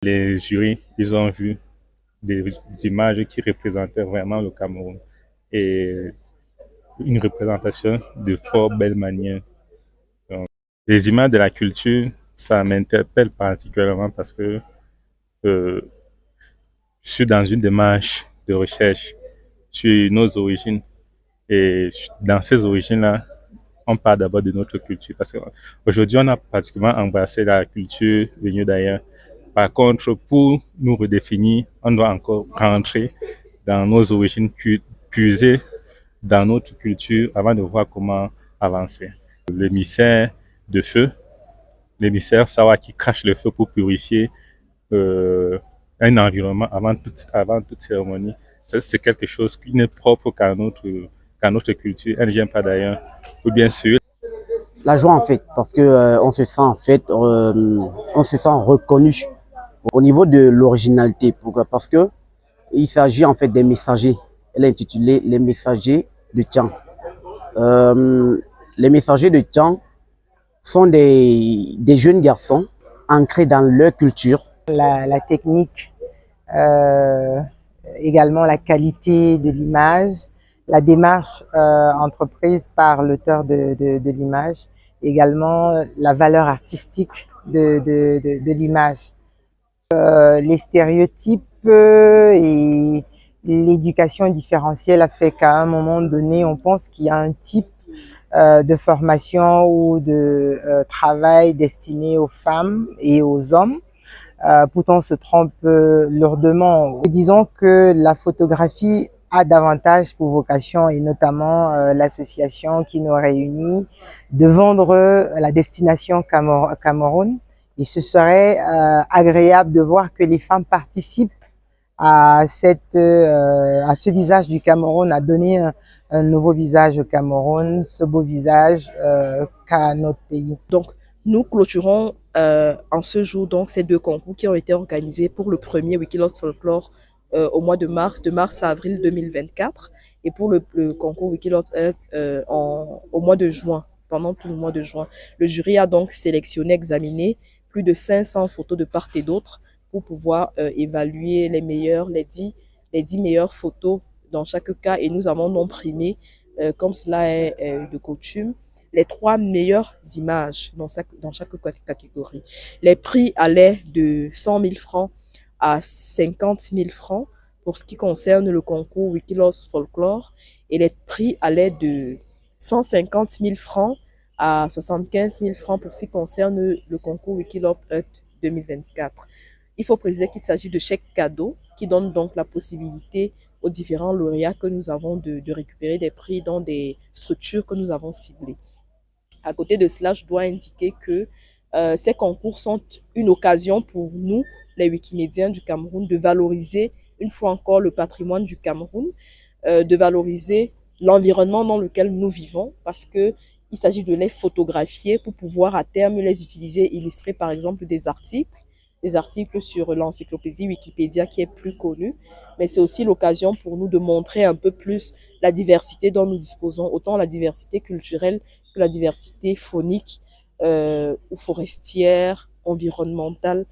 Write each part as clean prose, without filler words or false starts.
Les jurys, ils ont vu des images qui représentaient vraiment le Cameroun et une représentation de fort belle manière. Donc, les images de la culture, ça m'interpelle particulièrement parce que euh, je suis dans une démarche de recherche sur nos origines et dans ces origines-là, on parle d'abord de notre culture parce qu'aujourd'hui, on a pratiquement embrassé la culture venue d'ailleurs. Par contre, pour nous redéfinir, on doit encore rentrer dans nos origines, puiser dans notre culture avant de voir comment avancer. L'émissaire de feu, l'émissaire Sawa qui crache le feu pour purifier euh, un environnement avant toute cérémonie, ça, c'est quelque chose qui n'est propre qu'à notre culture. Elle ne vient pas d'ailleurs. Ou bien sûr, La joie en fait, parce que on se sent en fait, on se sent reconnu au niveau de l'originalité. Pourquoi? Parce que il s'agit en fait des messagers. Elle est intitulée Les messagers de Tian. Les messagers de Tian sont des jeunes garçons ancrés dans leur culture. La technique, euh, également la qualité de l'image, la démarche entreprise par l'auteur de l'image, également la valeur artistique de l'image. Les stéréotypes et l'éducation différentielle a fait qu'à un moment donné, on pense qu'il y a un type de formation ou de travail destiné aux femmes et aux hommes. Pourtant, on se trompe lourdement. Disons que la photographie a davantage pour vocation, et notamment l'association qui nous réunit, de vendre la destination Cameroun. Et ce serait agréable de voir que les femmes participent à ce visage du Cameroun, à donner un nouveau visage au Cameroun, ce beau visage qu'a notre pays. Donc, nous clôturons en ce jour donc ces deux concours qui ont été organisés pour le premier Wikilost Folklore au mois de mars à avril 2024, et pour le concours Wikilost Earth au mois de juin, pendant tout le mois de juin. Le jury a donc sélectionné, examiné plus de 500 photos de part et d'autre pour pouvoir évaluer les 10 meilleures photos dans chaque cas, et nous avons donc primé, comme cela est de coutume, les 3 meilleures images dans chaque catégorie. Les prix allaient de 100 000 francs à 50 000 francs pour ce qui concerne le concours Wikilost Folklore, et les prix allaient de 150 000 francs à 75 000 francs pour ce qui concerne le concours Wikilost Earth 2024. Il faut préciser qu'il s'agit de chèques cadeaux qui donnent donc la possibilité aux différents lauréats que nous avons de récupérer des prix dans des structures que nous avons ciblées. À côté de cela, je dois indiquer que ces concours sont une occasion pour nous, les Wikimédiens du Cameroun, de valoriser une fois encore le patrimoine du Cameroun, de valoriser l'environnement dans lequel nous vivons, parce que il s'agit de les photographier pour pouvoir à terme les utiliser, illustrer par exemple des articles sur l'encyclopédie Wikipédia qui est plus connue, mais c'est aussi l'occasion pour nous de montrer un peu plus la diversité dont nous disposons, autant la diversité culturelle que la diversité faunique ou forestière, environnementale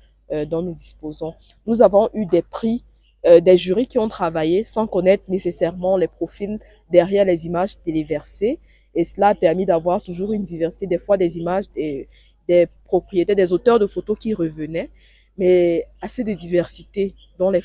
dont nous disposons. Nous avons eu des prix, des jurys qui ont travaillé sans connaître nécessairement les profils derrière les images téléversées, et cela a permis d'avoir toujours une diversité, des fois des images des propriétaires, des auteurs de photos qui revenaient, mais assez de diversité dans les